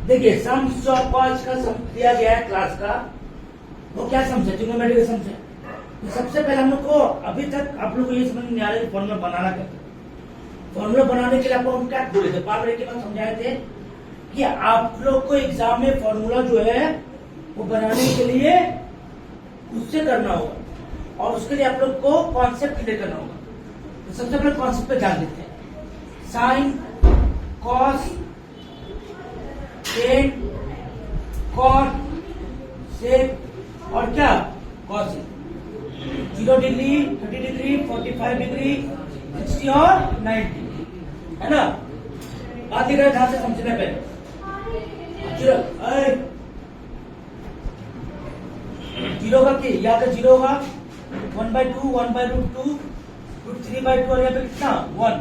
देखिए सम्स जो आपको आज का सम दिया गया है क्लास का, वो क्या सम्स है? ट्रिग्नोमेट्रिक सम्स है। तो सबसे पहले हम लोग को अभी तक आप लोग को ये समझ नहीं आ रहा है फॉर्मूला बनाना कैसे। फॉर्मूला बनाने के लिए आपको हम क्या बोले थे, पार्ट के बाद समझाए थे कि आप लोग को एग्जाम में फॉर्मूला जो है वो बनाने के लिए उससे करना होगा, और उसके लिए आप लोग को कॉन्सेप्ट क्लियर करना होगा। तो सबसे पहले कॉन्सेप्ट पे ध्यान देते हैं। साइन, कॉस, टेन, कॉट, सेक और क्या कॉसेक। 0 डिग्री, 30 डिग्री, 45 डिग्री, 60 और 90, है ना। बात दिख रहा है ध्यान से समझने पे। जीरो का क्या, या तो जीरो होगा 1/2, 1/√2, √3/2 और यहाँ पे कितना 1।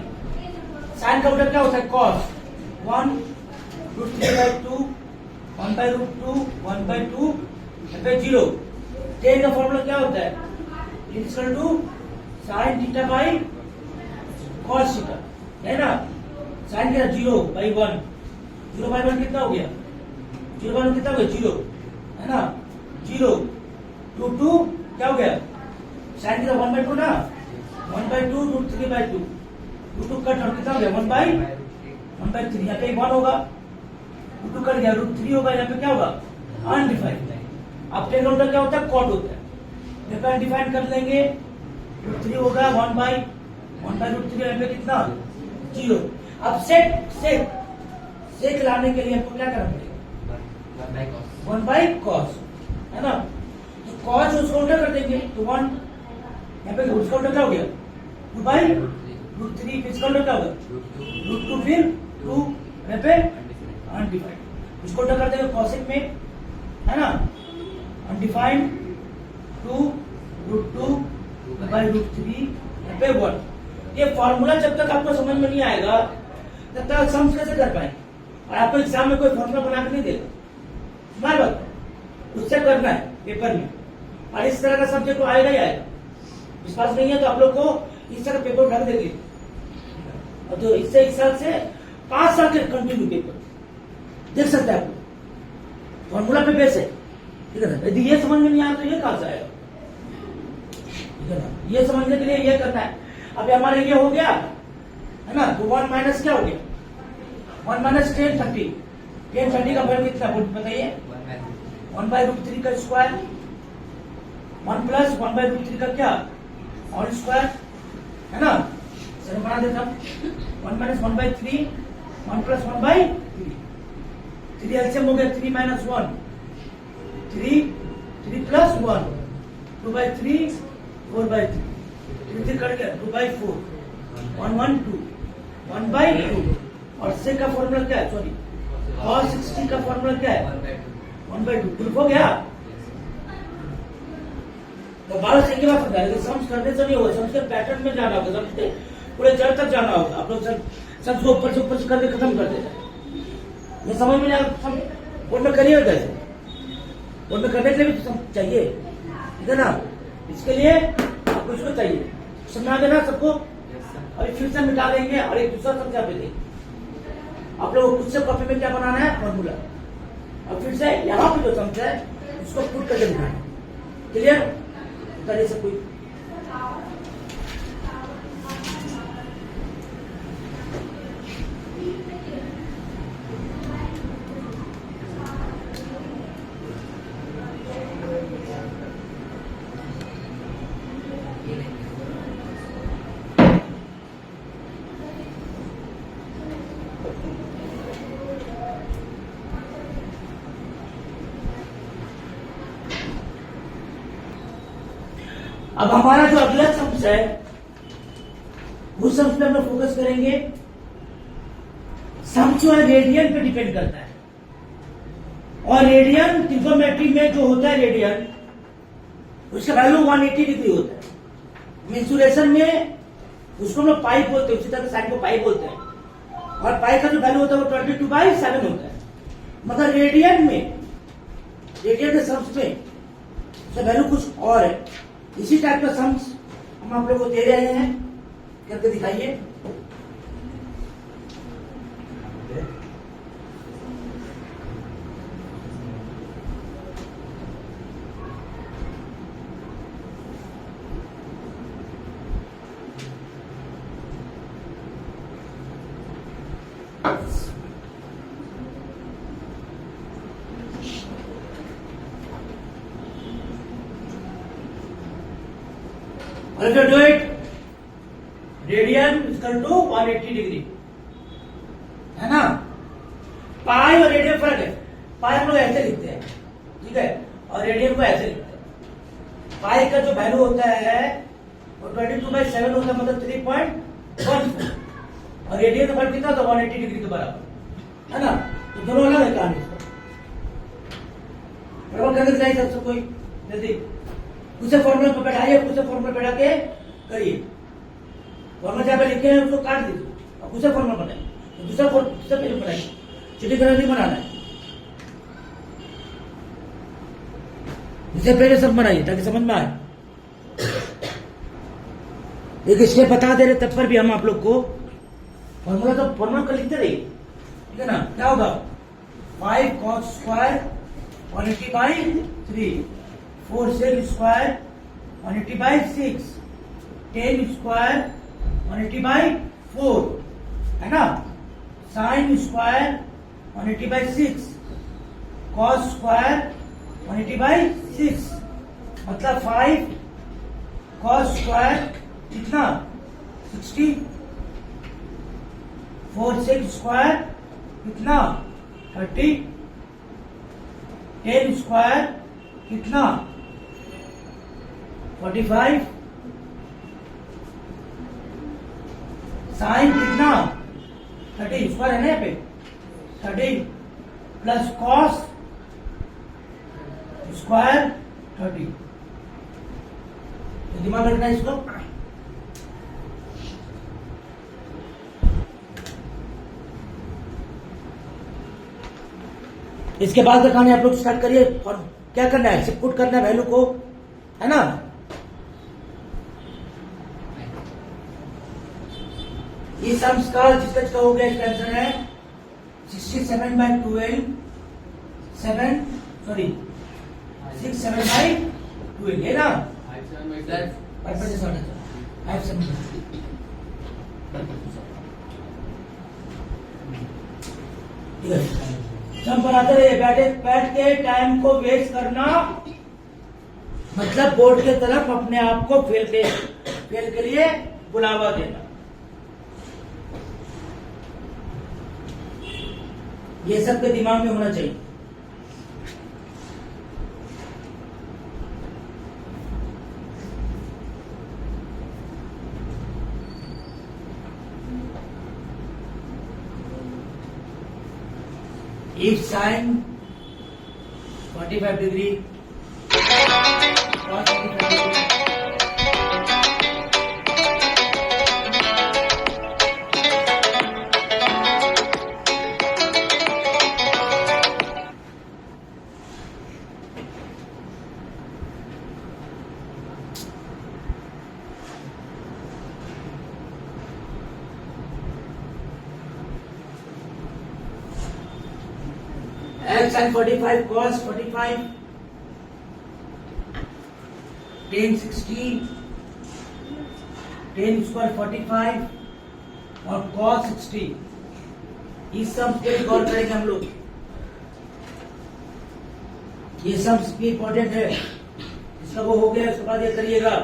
साइन का उल्टा क्या होता है? कॉस 1, √3/2, 1/√2, 1/2, यहाँ पे 0। टेन का फॉर्मूला क्या होता है? Equal to sine theta by cos theta, है ना। साइन क्या? 0/1, 0/1 कितना हो गया? 0/1 कितना हो गया? 0, है ना। 0 टू 2 क्या हो गया? साइन कितना 1/2 ना, 1/2 √3/2, 2 कट और कितना हो गया? 1/3। यहाँ पे 1 होगा, 2 कट गया, √3 होगा, यहाँ पे क्या होगा? अनडिफाइंड। अब टेन काउंटर क्या होता है? कॉट होता है। यहाँ पे अनडिफाइंड कर लेंगे, √3 होगा 1/√3, यहाँ पे कितना 0। अब सेक लाने के लिए हमको क्या करना पड़ेगा? 1/cos, है ना। तो cos उसको उल्टा कर देंगे तो 1, यहाँ पे उसका उल्टा क्या हो गया? 2/√3, इसका उल्टा क्या होगा? √2, फिर 2, यहाँ पे अनडिफाइंड। उसको उल्टा कर देंगे cosec में, है ना। अनडिफाइंड 2√2/√3, यहाँ पे 1। ये फॉर्मूला जब तक आपको समझ में नहीं आएगा तब तक सम्स कैसे कर पाएंगे। और आपको एग्जाम में कोई फॉर्मूला बना के नहीं देगा, तुम्हारी बात उससे करना है पेपर में। और इस तरह का सब्जेक्ट तो आएगा ही आएगा। विश्वास नहीं है तो आप लोग को इस तरह पेपर उठा के देंगे, और तो इससे इस साल से 5 साल के कंटिन्यू पेपर देख सकते हैं आप लोग। फॉर्मूला पे बेस है, ठीक है ना। यदि ये समझ में नहीं आया तो ये कहां से आएगा, ठीक है ना। ये समझने के लिए ये करना है। अभी हमारे ये हो गया, है ना। तो 1 माइनस क्या हो गया? 1 माइनस 10 30, 10 30 का वैल्यू कितना बताइए? 1/√3 का स्क्वायर, 1 प्लस 1/√3 का क्या और स्क्वायर, है ना। चलो बना देता हूं। 1 माइनस 1/3, 1 प्लस 1/3, 3 एलसीएम हो गया 3 माइनस 1, 3 प्लस 1, 2/3, 4/3, 3 कट गया 2/4, 1 1 2, 1/2। और सेक का फॉर्मूला क्या है? सॉरी, cos 60 का फॉर्मूला क्या है? 1/2। प्रूफ हो गया। तो 12 से एक बार समझा, लेकिन सम्स करने से नहीं होगा, सम्स के पैटर्न में जाना होगा, सम्स के पूरे जड़ तक जाना होगा। आप लोग सम्स को ऊपर से करके खत्म कर देना। ये समझ में नहीं आया, बोर्ड में करिए कैसे? बोर्ड में करने के लिए भी तो चाहिए, ठीक है ना। इसके लिए आपको इसको चाहिए, समझा देना सबको। अभी फिर से मिटा देंगे और एक दूसरा समझा पे देंगे। आप लोग खुद से कॉपी में क्या बनाना है? फॉर्मूला। और फिर से यहाँ पे जो समझा है उसको पुट करके दिखाना है। क्लियर? बताइए सब कोई। अब हमारा जो अगला सम्स है उस सम्स पे हम लोग फोकस करेंगे। सम्स जो है रेडियन पे डिपेंड करता है, और रेडियन ट्रिग्नोमेट्री में जो होता है रेडियन, उसका वैल्यू 180 डिग्री होता है। मेंसुरेशन में उसको हम लोग पाई बोलते हैं, उसी तरह साइन को पाई बोलते हैं। और पाई का जो वैल्यू होता है वो 22/7 होता है। मतलब रेडियन में, रेडियन के सम्स में वैल्यू कुछ और है। इसी टाइप का सम्स हम आप लोगों को दे रहे हैं, करके दिखाइए। If you do it, radian equal to 180 degree, है ना। पाई और रेडियन फर्क है। पाई हम लोग ऐसे लिखते हैं, ठीक है, और रेडियन को ऐसे लिखते हैं। पाई का जो वैल्यू होता है वो 22/7 होता है, मतलब 3.14, और रेडियन का फर्क कितना, तो 180 डिग्री के बराबर, है ना। तो दोनों अलग है कहानी। बराबर करने चाहिए सबसे कोई जल्दी उसे फॉर्मूला पे बैठाइए, उसे फॉर्मूला बैठा के करिए। फॉर्मूला जहाँ पे लिखे हैं उसको काट दीजिए और उसे फॉर्मूला बनाइए, तो दूसरा पेज बनाइए। चिट्ठी तरह नहीं बनाना है, इसे पहले सब बनाइए ताकि समझ में आए। एक इसलिए बता दे रहे तब पर भी हम आप लोग को फॉर्मूला तो फॉर्मूला कर लिखते रहिए, ठीक है ना। क्या होगा, 5 cos square 180/3, 4 sec square 180/6, 10 square 180/4, है ना। साइन स्क्वायर 180/6, कॉस स्क्वायर 180/6, मतलब 5 कॉस स्क्वायर कितना 60, 4 sec स्क्वायर कितना 30, 10 स्क्वायर कितना 45, साइन कितना 30 स्क्वायर है ना यहाँ पे 30, प्लस कॉस स्क्वायर 30। तो दिमाग रखना इसको। इसके बाद का कहानी आप लोग स्टार्ट करिए। और क्या करना है, सिर्फ पुट करना है वैल्यू को, है ना। इस सम्स का जिसका हो गया इसका आंसर है 67/12, 6/12, ये ना 5/7 ठीक है। सब बनाते रहिए, बैठ के टाइम को वेस्ट करना मतलब बोर्ड के तरफ अपने आप को फेल के लिए बुलावा देना। ये सब के दिमाग में होना चाहिए। If sin 45 degree, cos 45 degree, x sin 45 cos 45, tan 60, tan square 45 और cos 60। इस सब पे गौर करेंगे हम लोग, ये सब भी इंपॉर्टेंट है। इसका वो हो गया, उसके बाद ये करिएगा।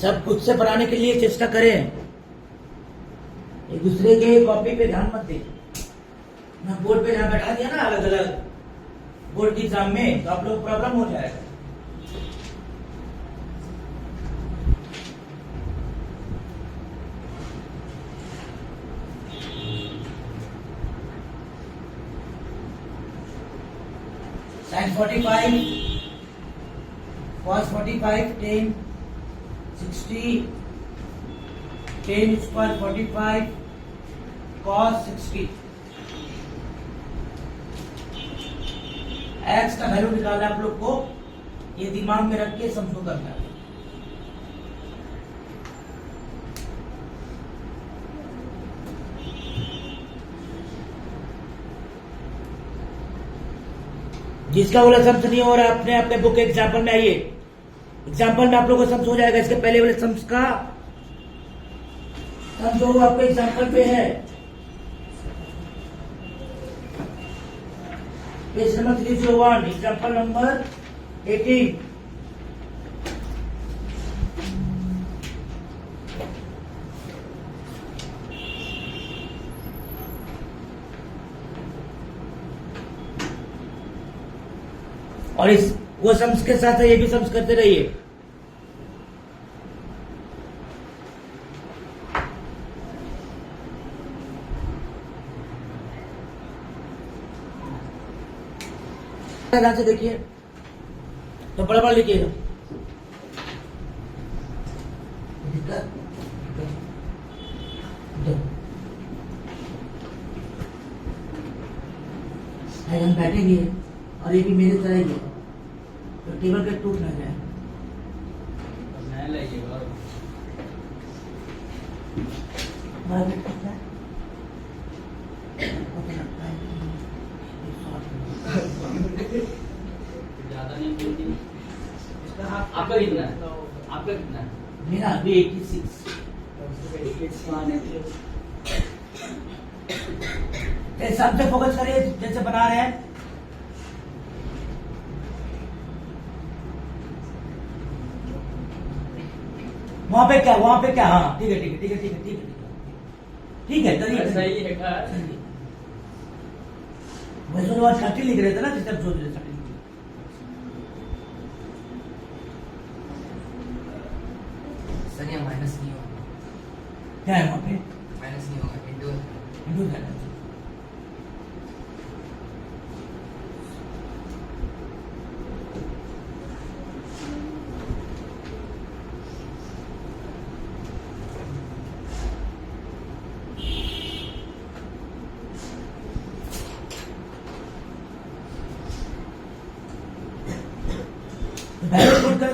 सब खुद से बनाने के लिए चेष्टा करें, एक दूसरे के कॉपी पे ध्यान मत दें। ना बोर्ड पे जहां बैठा दिया ना अलग अलग बोर्ड की एग्जाम में, तो आप लोग प्रॉब्लम हो जाएगा। sin 45 cos 45 tan 60, tan square 45 cos 60। x का वैल्यू निकालना है आप लोग को, ये दिमाग में रख के समझो करना है। जिसका वाला समझ नहीं हो रहा अपने अपने बुक एग्जाम्पल में आइए, एग्जाम्पल में आप लोगों को समझ हो जाएगा। इसके पहले वाले सम्स का सम जो आपके एग्जाम्पल पे है, पेज नंबर 301, एग्जाम्पल नंबर 18। और इस वो सम्स के साथ ये भी सम्स करते रहिए। ध्यान से देखिए, तो बड़ा बड़ा लिखिएगा। हम बैठेंगे और ये भी मेरे तरह ही है, तो टेबल पे टूट ना जाए। आपका कितना है? आपका कितना है? मेरा अभी 86। सबसे फोकस करिए जैसे बना रहे हैं। वहां पे क्या, हाँ ठीक है करिए। सही है का? वैसे तो आज 30 लिख रहे थे ना, जिस टाइम सोच रहे थे। सर ये माइनस नहीं होगा। क्या है वहां पे? माइनस नहीं होगा, इंटू इंटू है।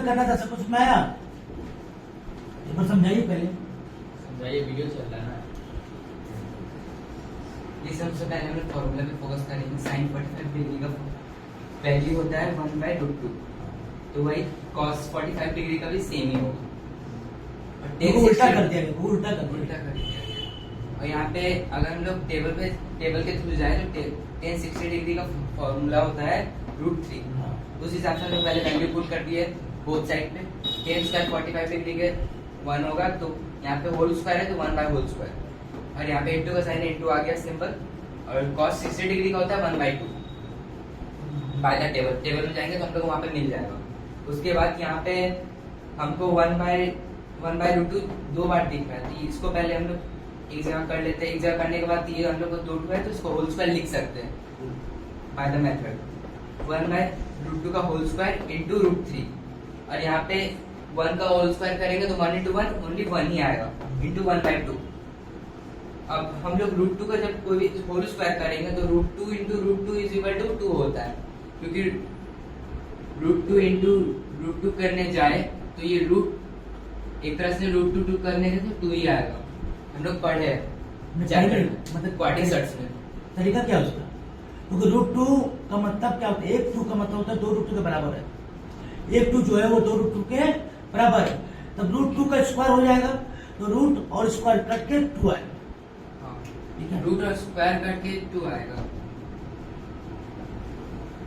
करना था, सब कुछ में आया। एक बार समझाइए पहले। समझाइए, वीडियो चल रहा है ना। ये सबसे पहले हम लोग फॉर्मूला पे फोकस करेंगे। sin 45 डिग्री का वैल्यू होता है 1/√2, तो वही cos 45 डिग्री का भी सेम ही होगा। और उल्टा कर दिया, उल्टा कर दिया। और यहाँ पे अगर हम लोग टेबल के थ्रू जाए तो tan 60 डिग्री का फॉर्मूला होता है √3। उस हिसाब से हम लोग पहले वैल्यू पुट कर दिए बोथ साइड पे। tan स्क्वायर 45 डिग्री के 1 होगा, तो यहाँ पे होल स्क्वायर है तो 1/2, और यहाँ पे इंटू का साइन इंटू आ गया सिंपल। और cos 60 डिग्री का होता है 1/2 बाय द टेबल में जाएंगे तो हम लोग वहाँ पे मिल जाएगा। उसके बाद यहाँ पे हमको 1/√2 दो बार दिख रहा है, तो इसको पहले हम लोग एक जगह कर लेते हैं। एक जगह करने के बाद ये हम लोग को 2 है तो इसको होल स्क्वायर लिख सकते हैं बाय द मेथड। 1/√2 का होल स्क्वायर इंटू √3, और यहाँ पे 1 का होल स्क्वायर करेंगे तो 1 into 1 ओनली 1 ही आएगा, इंटू 1/2। अब हम लोग √2 का जब कोई भी होल स्क्वायर करेंगे तो √2 into √2 इज इक्वल टू 2 होता है, क्योंकि √2 into √2 करने जाए तो ये रूट एक तरह से √2 करने के तो 2 ही आएगा। हम लोग पढ़े मतलब क्वाड्रेटिक्स में तरीका क्या है उसका, क्योंकि √2 का मतलब क्या होता है, 1/2 का मतलब होता है 2√2 के बराबर है। 1/2 जो है वो 2√2 के बराबर है, तब √2 का स्क्वायर हो जाएगा, तो रूट और स्क्वायर कट के 2 आएगा। ठीक है, रूट और स्क्वायर करके 2 आएगा।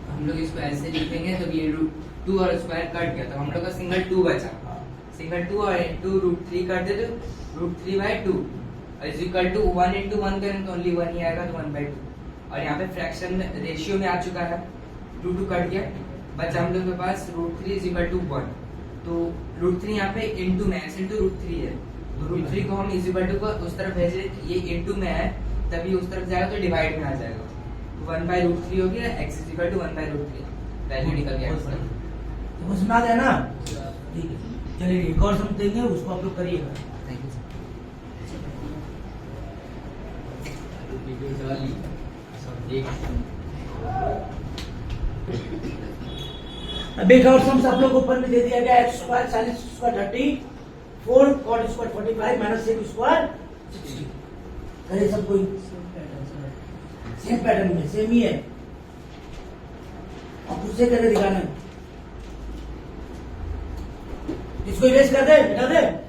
हम लोग इसको ऐसे लिखेंगे तो ये √2 और स्क्वायर कट गया, तो हम लोग का सिंगल 2 बचा। सिंगल 2 और इंटू √3 कर दे तो √3/2 इज इक्वल टू 1 into 1 करें तो ओनली 1 ही आएगा, तो 1/2। और यहाँ पे फ्रैक्शन में रेशियो में आ चुका है, 2 कट गया, बचा हम लोग के पास √3 इज इक्वल टू 1। तो √3 यहाँ पे इंटू में x इंटू √3 है, तो √3 को हम इज इक्वल टू को उस तरफ भेजे, ये इंटू में है तभी उस तरफ जाएगा तो डिवाइड में आ जाएगा, तो 1/√3 हो गया, x is equal to 1/√3 value निकल गया। तो समझ में आ गया ना? ठीक है, चलिए एक और सम देंगे, उसको आप लोग करिएगा। थैंक यू अब एक और सम आप लोग को ऊपर में दे दिया गया, x square 40 square 30, 4 cot square 45 minus 1 square 60। करिए सब कोई सेम पैटर्न में, सेम ही है, अब उससे करके दिखाना है। इसको इरेज कर दे, हटा दे।